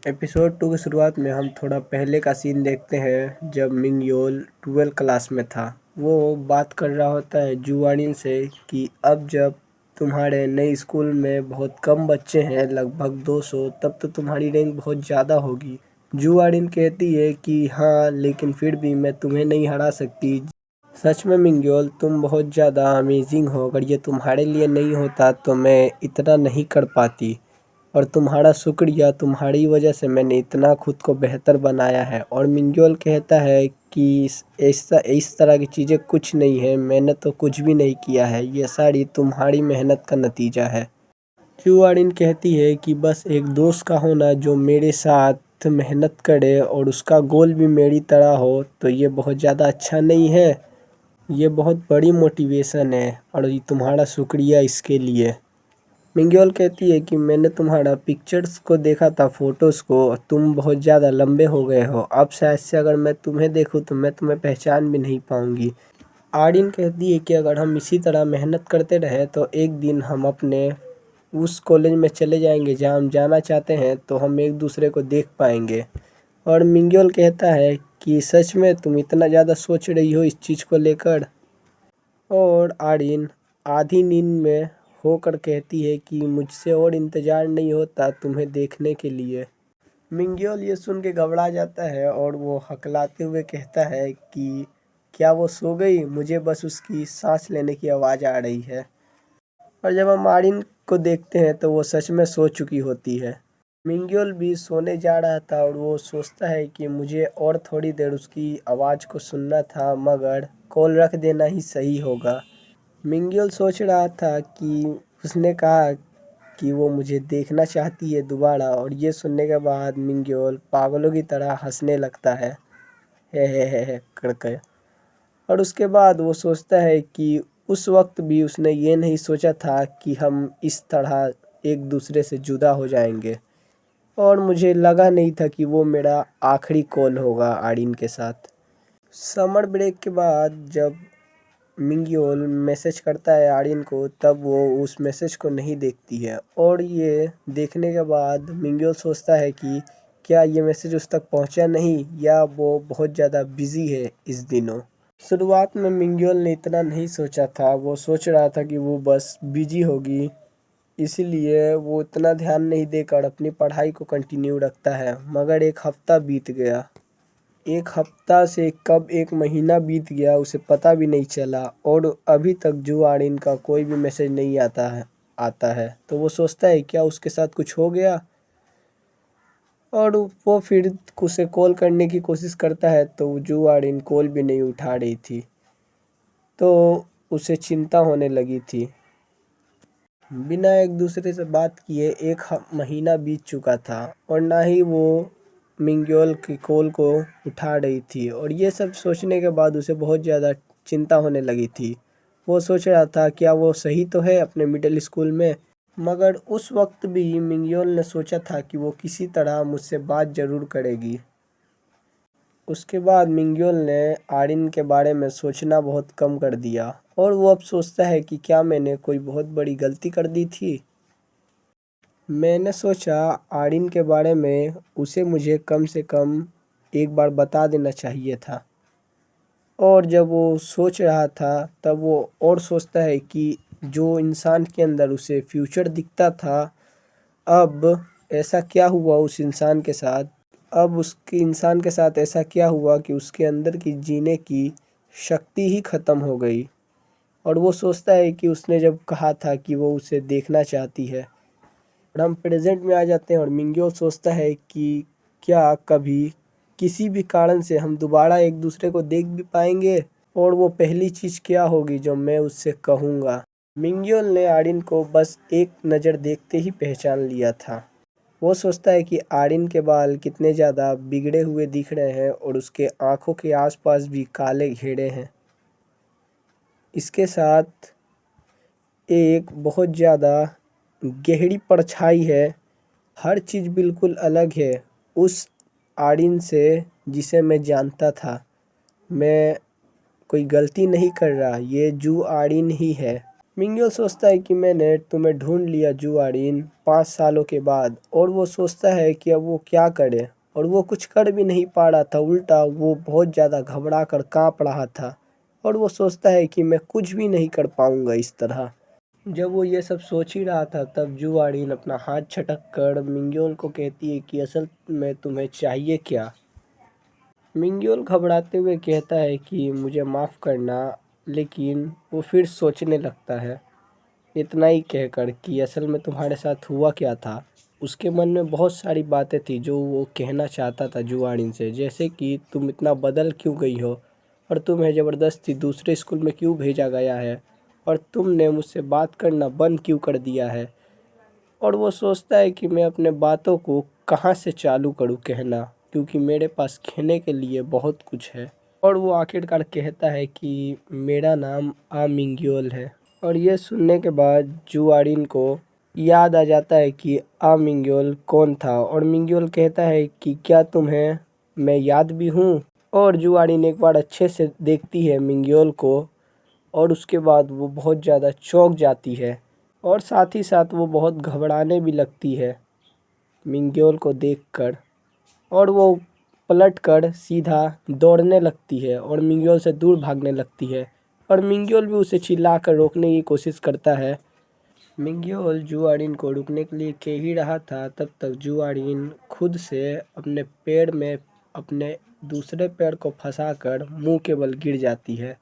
Episode 2 की शुरुआत में हम थोड़ा पहले का सीन देखते हैं जब मिंगयोल 12 क्लास में था। वो बात कर रहा होता है जुआनिन से कि अब जब तुम्हारे नए स्कूल में बहुत कम बच्चे हैं, लगभग 200, तब तो तुम्हारी रैंक बहुत ज़्यादा होगी। जुआनिन कहती है कि हाँ, लेकिन फिर भी मैं तुम्हें नहीं हरा सकती। सच में मिंगयोल, तुम बहुत ज़्यादा अमेजिंग हो। अगर ये तुम्हारे लिए नहीं होता तो मैं इतना नहीं कर पाती, और तुम्हारा शुक्रिया, तुम्हारी वजह से मैंने इतना खुद को बेहतर बनाया है। और मिंगयोल कहता है कि इस तरह की चीज़ें कुछ नहीं है, मैंने तो कुछ भी नहीं किया है, ये सारी तुम्हारी मेहनत का नतीजा है। क्यूआरिन कहती है कि बस एक दोस्त का होना जो मेरे साथ मेहनत करे और उसका गोल भी मेरी तरह हो, तो ये बहुत ज़्यादा अच्छा नहीं है। ये बहुत बड़ी मोटिवेशन है और ये तुम्हारा शुक्रिया इसके लिए। मिंगयोल कहती है कि मैंने तुम्हारा पिक्चर्स को देखा था, फ़ोटोज़ को, तुम बहुत ज़्यादा लंबे हो गए हो। अब शायद से अगर मैं तुम्हें देखूं तो मैं तुम्हें पहचान भी नहीं पाऊंगी। आर्यन कहती है कि अगर हम इसी तरह मेहनत करते रहे तो एक दिन हम अपने उस कॉलेज में चले जाएंगे जहां हम जाना चाहते हैं, तो हम एक दूसरे को देख पाएंगे। और मिंगयोल कहता है कि सच में तुम इतना ज़्यादा सोच रही हो इस चीज़ को लेकर। और आर्यन आधी नींद में होकर कहती है कि मुझसे और इंतज़ार नहीं होता तुम्हें देखने के लिए। मिंगयोल ये सुन के घबरा जाता है और वो हकलाते हुए कहता है कि क्या वो सो गई? मुझे बस उसकी सांस लेने की आवाज़ आ रही है। और जब हम आर्यन को देखते हैं तो वो सच में सो चुकी होती है। मिंगयोल भी सोने जा रहा था और वो सोचता है कि मुझे और थोड़ी देर उसकी आवाज़ को सुनना था, मगर कॉल रख देना ही सही होगा। मिंगयोल सोच रहा था कि उसने कहा कि वो मुझे देखना चाहती है दोबारा, और ये सुनने के बाद मिंगयोल पागलों की तरह हंसने लगता है, हे करके। और उसके बाद वो सोचता है कि उस वक्त भी उसने ये नहीं सोचा था कि हम इस तरह एक दूसरे से जुदा हो जाएंगे, और मुझे लगा नहीं था कि वो मेरा आखिरी कॉल होगा आर्यन के साथ। समर ब्रेक के बाद जब मिंगयोल मैसेज करता है आर्यन को, तब वो उस मैसेज को नहीं देखती है। और ये देखने के बाद मिंगयोल सोचता है कि क्या ये मैसेज उस तक पहुंचा नहीं, या वो बहुत ज़्यादा बिजी है इस दिनों। शुरुआत में मिंगयोल ने इतना नहीं सोचा था, वो सोच रहा था कि वो बस बिजी होगी, इसीलिए वो इतना ध्यान नहीं देकर अपनी पढ़ाई को कंटिन्यू रखता है। मगर एक हफ्ता बीत गया। एक हफ्ता से कब एक महीना बीत गया उसे पता भी नहीं चला, और अभी तक जो आर्यन का कोई भी मैसेज नहीं आता है। तो वो सोचता है क्या उसके साथ कुछ हो गया, और वो फिर उसे कॉल करने की कोशिश करता है तो जो आर्यन कॉल भी नहीं उठा रही थी, तो उसे चिंता होने लगी थी। बिना एक दूसरे से बात किए एक महीना बीत चुका था, और ना ही वो मिंगयोल की कॉल को उठा रही थी। और ये सब सोचने के बाद उसे बहुत ज़्यादा चिंता होने लगी थी। वो सोच रहा था क्या वो सही तो है अपने मिडिल स्कूल में। मगर उस वक्त भी मिंगयोल ने सोचा था कि वो किसी तरह मुझसे बात ज़रूर करेगी। उसके बाद मिंगयोल ने आर्यन के बारे में सोचना बहुत कम कर दिया, और वो अब सोचता है कि क्या मैंने कोई बहुत बड़ी गलती कर दी थी। मैंने सोचा आर्यन के बारे में उसे मुझे कम से कम एक बार बता देना चाहिए था। और जब वो सोच रहा था तब वो और सोचता है कि जो इंसान के अंदर उसे फ्यूचर दिखता था, अब ऐसा क्या हुआ उस इंसान के साथ। अब उसके इंसान के साथ ऐसा क्या हुआ कि उसके अंदर की जीने की शक्ति ही ख़त्म हो गई। और वो सोचता है कि उसने जब कहा था कि वो उसे देखना चाहती है। और हम प्रेजेंट में आ जाते हैं और मिंगयोल सोचता है कि क्या कभी किसी भी कारण से हम दोबारा एक दूसरे को देख भी पाएंगे, और वो पहली चीज़ क्या होगी जो मैं उससे कहूँगा। मिंगयोल ने आर्यन को बस एक नज़र देखते ही पहचान लिया था। वो सोचता है कि आर्यन के बाल कितने ज़्यादा बिगड़े हुए दिख रहे हैं, और उसके आँखों के आसपास भी काले घेरे हैं। इसके साथ एक बहुत ज़्यादा गहरी परछाई है। हर चीज़ बिल्कुल अलग है उस आर्यन से जिसे मैं जानता था। मैं कोई गलती नहीं कर रहा, ये जू आर्यन ही है। मिंगियो सोचता है कि मैंने तुम्हें ढूंढ लिया जुआड़ीन 5 सालों के बाद। और वो सोचता है कि अब वो क्या करे, और वो कुछ कर भी नहीं पा रहा था। उल्टा वो बहुत ज़्यादा घबरा कर काँप रहा था, और वो सोचता है कि मैं कुछ भी नहीं कर पाऊंगा इस तरह। जब वो ये सब सोच ही रहा था तब जुआड़ीन अपना हाथ छटक कर मिंग्योल को कहती है कि असल में तुम्हें चाहिए क्या। मिंग्योल घबराते हुए कहता है कि मुझे माफ़ करना, लेकिन वो फिर सोचने लगता है। इतना ही कहकर कि असल में तुम्हारे साथ हुआ क्या था। उसके मन में बहुत सारी बातें थी जो वो कहना चाहता था जुआड़िन से, जैसे कि तुम इतना बदल क्यों गई हो, और तुम्हें ज़बरदस्ती दूसरे स्कूल में क्यों भेजा गया है, और तुमने मुझसे बात करना बंद क्यों कर दिया है। और वो सोचता है कि मैं अपने बातों को कहाँ से चालू करूँ कहना, क्योंकि मेरे पास कहने के लिए बहुत कुछ है। और वो आखिरकार कहता है कि मेरा नाम आ मिंग्योल है। और ये सुनने के बाद जुआड़िन को याद आ जाता है कि आ मिंग्योल कौन था। और मिंग्योल कहता है कि क्या तुम्हें मैं याद भी हूँ। और जुआड़िन एक बार अच्छे से देखती है मिंग्योल को, और उसके बाद वो बहुत ज़्यादा चौंक जाती है, और साथ ही साथ वो बहुत घबराने भी लगती है मिंग्योल को देखकर। और वो पलटकर सीधा दौड़ने लगती है और मिंग्योल से दूर भागने लगती है। और मिंग्योल भी उसे चिल्लाकर रोकने की कोशिश करता है। मिंग्योल जुआड़िन को रुकने के लिए कह ही रहा था, तब तक जुआड़िन खुद से अपने पैर में अपने दूसरे पैर को फंसाकर मुंह के बल गिर जाती है।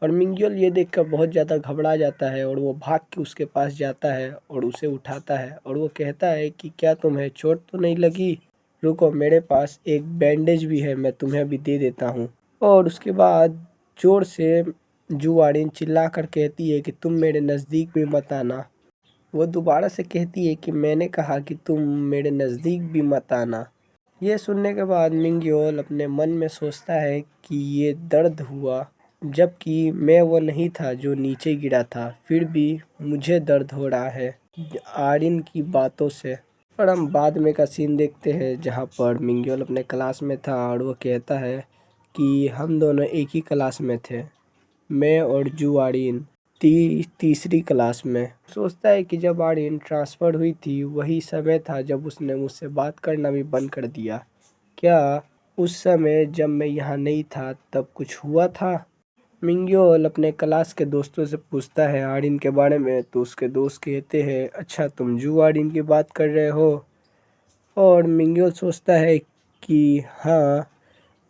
और मिंग्योल ये देखकर बहुत ज़्यादा घबरा जाता है, और वो भाग के उसके पास जाता है और उसे उठाता है। और वो कहता है कि क्या तुम्हें चोट तो नहीं लगी, रुको मेरे पास एक बैंडेज भी है, मैं तुम्हें अभी दे देता हूँ। और उसके बाद ज़ोर से जुआड़िन चिल्ला कर कहती है कि तुम मेरे नज़दीक भी मत आना। वो दोबारा से कहती है कि मैंने कहा कि तुम मेरे नज़दीक भी मत आना। ये सुनने के बाद मिंग्योल अपने मन में सोचता है कि ये दर्द हुआ, जबकि मैं वो नहीं था जो नीचे गिरा था, फिर भी मुझे दर्द हो रहा है आरिन की बातों से। और हम बाद में का सीन देखते हैं जहाँ पर मिंग्योल अपने क्लास में था, और वो कहता है कि हम दोनों एक ही क्लास में थे, मैं और जू आरिन तीसरी क्लास में। सोचता है कि जब आरिन ट्रांसफ़र हुई थी वही समय था जब उसने मुझसे बात करना भी बंद कर दिया। क्या उस समय जब मैं यहाँ नहीं था तब कुछ हुआ था। मिंग्योल अपने क्लास के दोस्तों से पूछता है आरिन के बारे में, तो उसके दोस्त कहते हैं अच्छा तुम जू आरिन की बात कर रहे हो। और मिंग्योल सोचता है कि हाँ,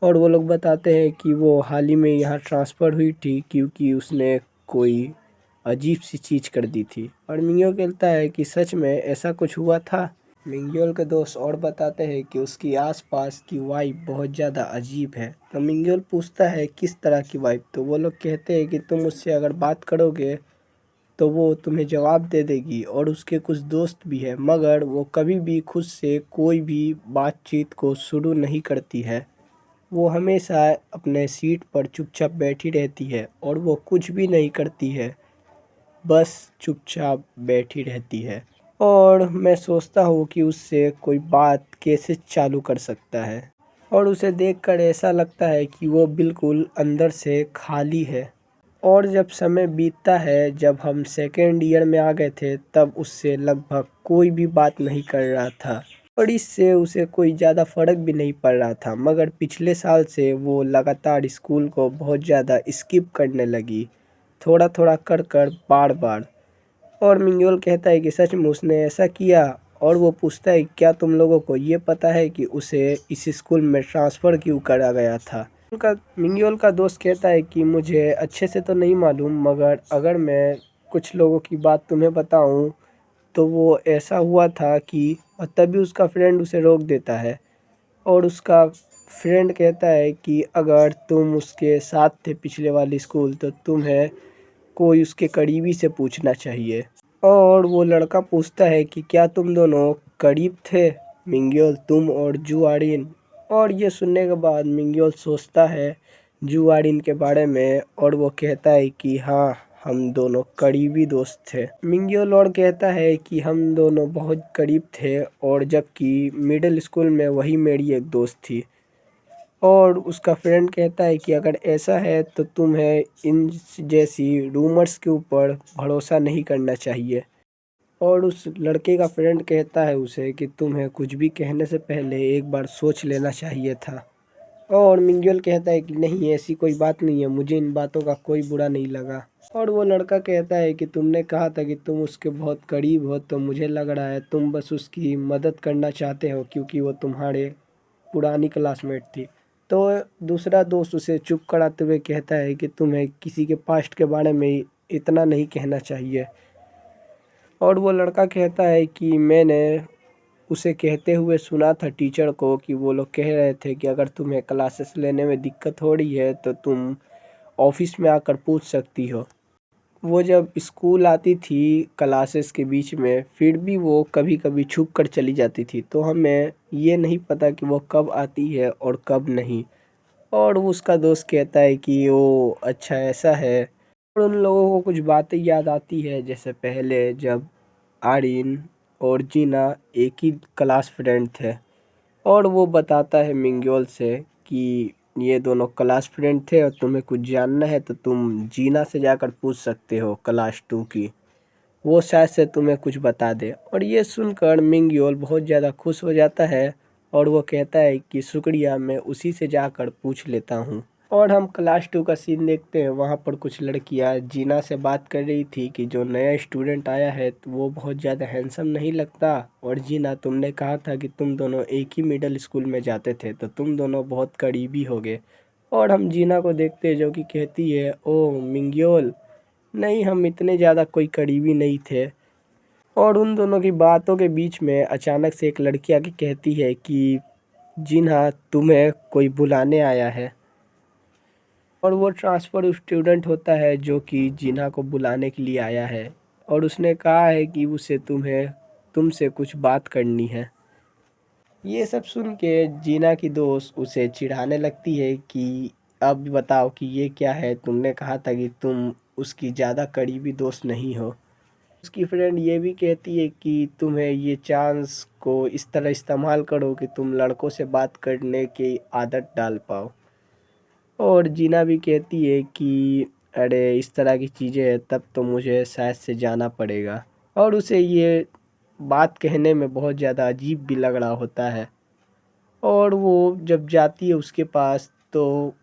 और वो लोग बताते हैं कि वो हाल ही में यहाँ ट्रांसफ़र हुई थी क्योंकि उसने कोई अजीब सी चीज़ कर दी थी। और मिंग्योल कहता है कि सच में ऐसा कुछ हुआ था। मिंग्योल के दोस्त और बताते हैं कि उसकी आसपास की वाइब बहुत ज़्यादा अजीब है। तो मिंग्योल पूछता है किस तरह की वाइब, तो वो लोग कहते हैं कि तुम उससे अगर बात करोगे तो वो तुम्हें जवाब दे देगी, और उसके कुछ दोस्त भी हैं मगर वो कभी भी खुद से कोई भी बातचीत को शुरू नहीं करती है। वो हमेशा अपने सीट पर चुपचाप बैठी रहती है और वो कुछ भी नहीं करती है, बस चुपचाप बैठी रहती है। और मैं सोचता हूँ कि उससे कोई बात कैसे चालू कर सकता है, और उसे देखकर ऐसा लगता है कि वो बिल्कुल अंदर से खाली है। और जब समय बीतता है, जब हम सेकेंड ईयर में आ गए थे, तब उससे लगभग कोई भी बात नहीं कर रहा था, और इससे उसे कोई ज़्यादा फ़र्क भी नहीं पड़ रहा था। मगर पिछले साल से वो लगातार स्कूल को बहुत ज़्यादा स्किप करने लगी, थोड़ा थोड़ा कर कर बार बार। और मिंग्योल कहता है कि सच में उसने ऐसा किया। और वो पूछता है क्या तुम लोगों को ये पता है कि उसे इस स्कूल में ट्रांसफ़र क्यों करा गया था। उनका मिंग्योल का दोस्त कहता है कि मुझे अच्छे से तो नहीं मालूम, मगर अगर मैं कुछ लोगों की बात तुम्हें बताऊं तो वो ऐसा हुआ था कि, और तभी उसका फ्रेंड उसे रोक देता है। और उसका फ्रेंड कहता है कि अगर तुम उसके साथ थे पिछले वाले स्कूल तो तुम्हें कोई उसके करीबी से पूछना चाहिए। और वो लड़का पूछता है कि क्या तुम दोनों करीब थे, मिंग्योल तुम और जुआरिन। और ये सुनने के बाद मिंग्योल सोचता है जुआरिन के बारे में, और वो कहता है कि हाँ हम दोनों करीबी दोस्त थे। मिंग्योल और कहता है कि हम दोनों बहुत करीब थे, और जबकि मिडिल स्कूल में वही मेरी एक दोस्त थी। और उसका फ्रेंड कहता है कि अगर ऐसा है तो तुम्हें इन जैसी रूमर्स के ऊपर भरोसा नहीं करना चाहिए। और उस लड़के का फ्रेंड कहता है उसे कि तुम्हें कुछ भी कहने से पहले एक बार सोच लेना चाहिए था। और मिंगल कहता है कि नहीं, ऐसी कोई बात नहीं है, मुझे इन बातों का कोई बुरा नहीं लगा। और वो लड़का कहता है कि तुमने कहा था कि तुम उसके बहुत करीब हो, तो मुझे लग रहा है तुम बस उसकी मदद करना चाहते हो क्योंकि वो तुम्हारे पुरानी क्लासमेट थी। तो दूसरा दोस्त उसे चुप कराते हुए कहता है कि तुम्हें किसी के पास्ट के बारे में इतना नहीं कहना चाहिए। और वो लड़का कहता है कि मैंने उसे कहते हुए सुना था टीचर को कि वो लोग कह रहे थे कि अगर तुम्हें क्लासेस लेने में दिक्कत हो रही है तो तुम ऑफिस में आकर पूछ सकती हो। वो जब स्कूल आती थी क्लासेस के बीच में, फिर भी वो कभी कभी छुप कर चली जाती थी, तो हमें ये नहीं पता कि वो कब आती है और कब नहीं। और उसका दोस्त कहता है कि ओ अच्छा ऐसा है। और उन लोगों को कुछ बातें याद आती है, जैसे पहले जब आर्यन और जीना एक ही क्लास फ्रेंड थे। और वो बताता है मिंग्योल से कि ये दोनों क्लास फ्रेंड थे और तुम्हें कुछ जानना है तो तुम जीना से जाकर पूछ सकते हो क्लास 2 की, वो शायद से तुम्हें कुछ बता दे। और ये सुनकर मिंग्योल बहुत ज़्यादा खुश हो जाता है और वो कहता है कि शुक्रिया, मैं उसी से जाकर पूछ लेता हूँ। और हम क्लास 2 का सीन देखते हैं। वहाँ पर कुछ लड़कियाँ जीना से बात कर रही थी कि जो नया स्टूडेंट आया है तो वो बहुत ज़्यादा हैंडसम नहीं लगता, और जीना तुमने कहा था कि तुम दोनों एक ही मिडिल स्कूल में जाते थे तो तुम दोनों बहुत करीबी हो गए। और हम जीना को देखते हैं जो कि कहती है ओ मिंग्योल, नहीं हम इतने ज़्यादा कोई करीबी नहीं थे। और उन दोनों की बातों के बीच में अचानक से एक लड़की आके कहती है कि जिन्हा तुम्हें कोई बुलाने आया है। और वो ट्रांसफ़र स्टूडेंट होता है जो कि जिन्हा को बुलाने के लिए आया है, और उसने कहा है कि उसे तुमसे कुछ बात करनी है। ये सब सुन के जीना की दोस्त उसे चिढ़ाने लगती है कि अब बताओ कि ये क्या है, तुमने कहा था कि तुम उसकी ज़्यादा करीबी दोस्त नहीं हो। उसकी फ्रेंड ये भी कहती है कि तुम्हें ये चांस को इस तरह इस्तेमाल करो कि तुम लड़कों से बात करने की आदत डाल पाओ। और जीना भी कहती है कि अरे इस तरह की चीज़ें हैं तब तो मुझे शायद से जाना पड़ेगा। और उसे ये बात कहने में बहुत ज़्यादा अजीब भी लग रहा होता है। और वो जब जाती है उसके पास तो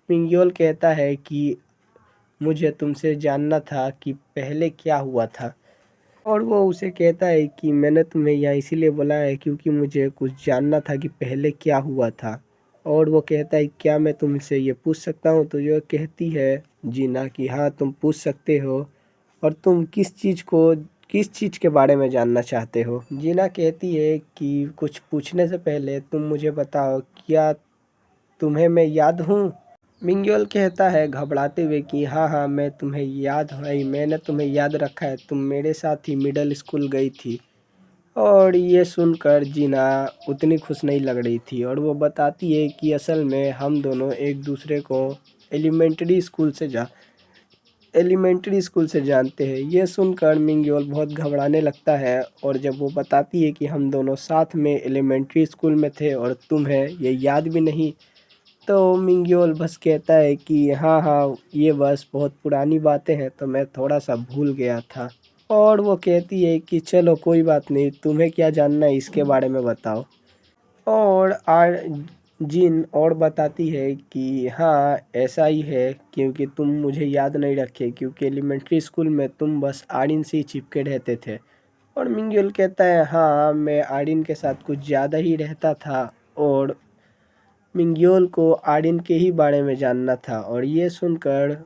पिंग्योल कहता है कि मुझे तुमसे जानना था कि पहले क्या हुआ था। और वो उसे कहता है कि मैंने तुम्हें यहाँ इसीलिए बुलाया है क्योंकि मुझे कुछ जानना था कि पहले क्या हुआ था। और वो कहता है क्या मैं तुमसे ये पूछ सकता हूँ, तो जो कहती है जीना कि हाँ तुम पूछ सकते हो। और तुम किस चीज़ के बारे में जानना चाहते हो। जीना कहती है कि कुछ पूछने से पहले तुम मुझे बताओ, क्या तुम्हें मैं याद हूँ। मिंग्योल कहता है घबराते हुए कि हाँ हाँ मैं तुम्हें याद है, मैंने तुम्हें याद रखा है, तुम मेरे साथ ही मिडिल स्कूल गई थी। और ये सुनकर जीना उतनी खुश नहीं लग रही थी, और वो बताती है कि असल में हम दोनों एक दूसरे को एलिमेंट्री स्कूल से जानते हैं। ये सुनकर मिंग्योल बहुत घबराने लगता है, और जब वो बताती है कि हम दोनों साथ में एलिमेंट्री स्कूल में थे और तुम्हें ये याद भी नहीं, तो मिंग्योल बस कहता है कि हाँ हाँ ये बस बहुत पुरानी बातें हैं, तो मैं थोड़ा सा भूल गया था। और वो कहती है कि चलो कोई बात नहीं, तुम्हें क्या जानना है इसके बारे में बताओ। और आर जिन और बताती है कि हाँ ऐसा ही है क्योंकि तुम मुझे याद नहीं रखे, क्योंकि एलिमेंट्री स्कूल में तुम बस आर्यन से ही चिपके रहते थे। और मिंग्योल कहता है हाँ मैं आर्यन के साथ कुछ ज़्यादा ही रहता था, और मिंग्योल को आर्यन के ही बारे में जानना था। और ये सुनकर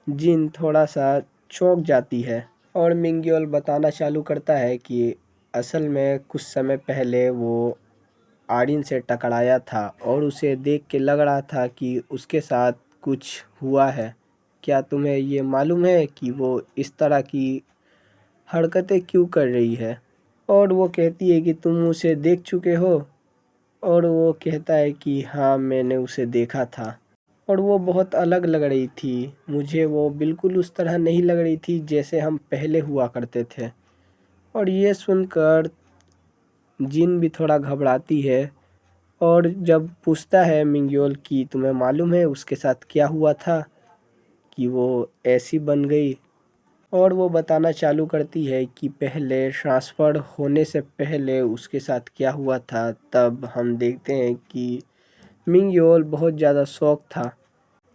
जिन थोड़ा सा चौंक जाती है। और मिंग्योल बताना चालू करता है कि असल में कुछ समय पहले वो आर्यन से टकराया था, और उसे देख के लग रहा था कि उसके साथ कुछ हुआ है। क्या तुम्हें ये मालूम है कि वो इस तरह की हरकतें क्यों कर रही है। और वो कहती है कि तुम उसे देख चुके हो। और वो कहता है कि हाँ मैंने उसे देखा था, और वो बहुत अलग लग रही थी, मुझे वो बिल्कुल उस तरह नहीं लग रही थी जैसे हम पहले हुआ करते थे। और ये सुनकर जिन भी थोड़ा घबराती है, और जब पूछता है मिंगयोल कि तुम्हें मालूम है उसके साथ क्या हुआ था कि वो ऐसी बन गई, और वो बताना चालू करती है कि पहले ट्रांसफ़र होने से पहले उसके साथ क्या हुआ था। तब हम देखते हैं कि मिंगयोल बहुत ज़्यादा शॉक था।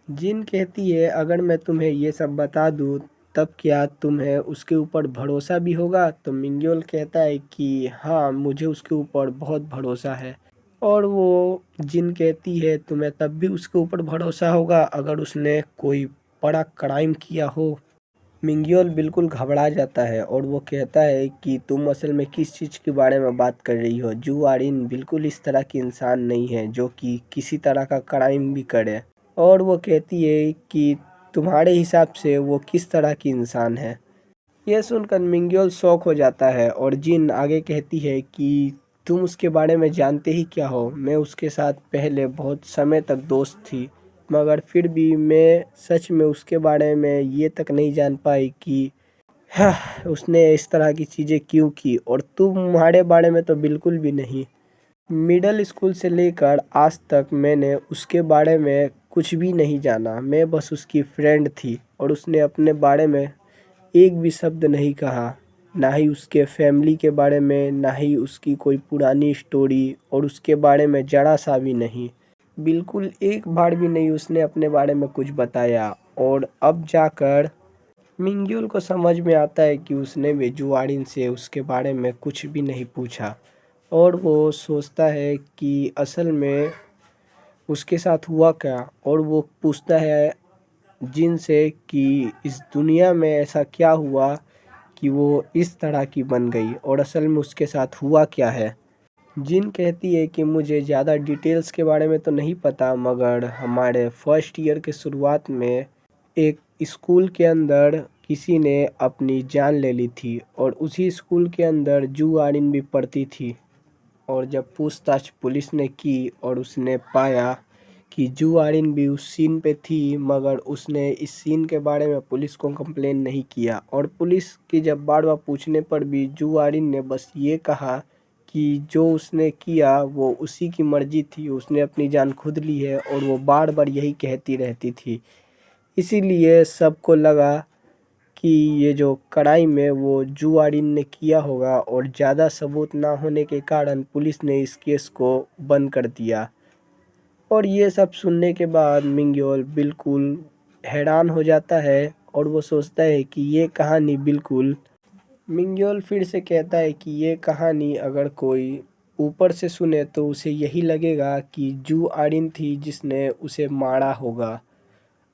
जिन कहती है अगर मैं तुम्हें ये सब बता दूँ तब क्या तुम्हें उसके ऊपर भरोसा भी होगा? तो मिंगयोल कहता है कि हाँ, मुझे उसके ऊपर बहुत भरोसा है। और वो जिन कहती है तुम्हें तब भी उसके ऊपर भरोसा होगा अगर उसने कोई बड़ा क्राइम किया हो? मिंगयोल बिल्कुल घबरा जाता है और वो कहता है कि तुम असल में किस चीज़ के बारे में बात कर रही हो? जू आरिन बिल्कुल इस तरह की इंसान नहीं है जो कि किसी तरह का क्राइम भी करे। और वो कहती है कि तुम्हारे हिसाब से वो किस तरह की इंसान है? यह सुनकर मिंगयोल शॉक हो जाता है और जिन आगे कहती है कि तुम उसके बारे में जानते ही क्या हो? मैं उसके साथ पहले बहुत समय तक दोस्त थी, मगर फिर भी मैं सच में उसके बारे में ये तक नहीं जान पाई कि उसने इस तरह की चीज़ें क्यों की, और तुम्हारे बारे में तो बिल्कुल भी नहीं। मिडिल स्कूल से लेकर आज तक मैंने उसके बारे में कुछ भी नहीं जाना। मैं बस उसकी फ्रेंड थी और उसने अपने बारे में एक भी शब्द नहीं कहा, ना ही उसके फैमिली के बारे में, ना ही उसकी कोई पुरानी स्टोरी, और उसके बारे में ज़रा सा भी नहीं। बिल्कुल एक बार भी नहीं उसने अपने बारे में कुछ बताया। और अब जाकर मिंगयुल को समझ में आता है कि उसने भी जुआरिन से उसके बारे में कुछ भी नहीं पूछा, और वो सोचता है कि असल में उसके साथ हुआ क्या। और वो पूछता है जिन से कि इस दुनिया में ऐसा क्या हुआ कि वो इस तरह की बन गई, और असल में उसके साथ हुआ क्या है। जिन कहती है कि मुझे ज़्यादा डिटेल्स के बारे में तो नहीं पता, मगर हमारे फर्स्ट ईयर के शुरुआत में एक स्कूल के अंदर किसी ने अपनी जान ले ली थी, और उसी स्कूल के अंदर जू आरिन भी पढ़ती थी। और जब पूछताछ पुलिस ने की और उसने पाया कि जू आरिन भी उस सीन पे थी, मगर उसने इस सीन के बारे में पुलिस को कंप्लेन नहीं किया। और पुलिस की जब बार बार पूछने पर भी जू आरिन ने बस ये कहा कि जो उसने किया वो उसी की मर्जी थी, उसने अपनी जान खुद ली है, और वो बार बार यही कहती रहती थी। इसीलिए सबको लगा कि ये जो क्राइम है वो जू आरिन ने किया होगा, और ज़्यादा सबूत ना होने के कारण पुलिस ने इस केस को बंद कर दिया। और ये सब सुनने के बाद मिंगयोल बिल्कुल हैरान हो जाता है और वो सोचता है कि ये कहानी बिल्कुल, मिंगयोल फिर से कहता है कि ये कहानी अगर कोई ऊपर से सुने तो उसे यही लगेगा कि जू आरिन थी जिसने उसे मारा होगा।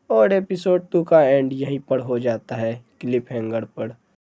और एपिसोड 2 का एंड यहीं पर हो जाता है, क्लिफ हैंगर पर।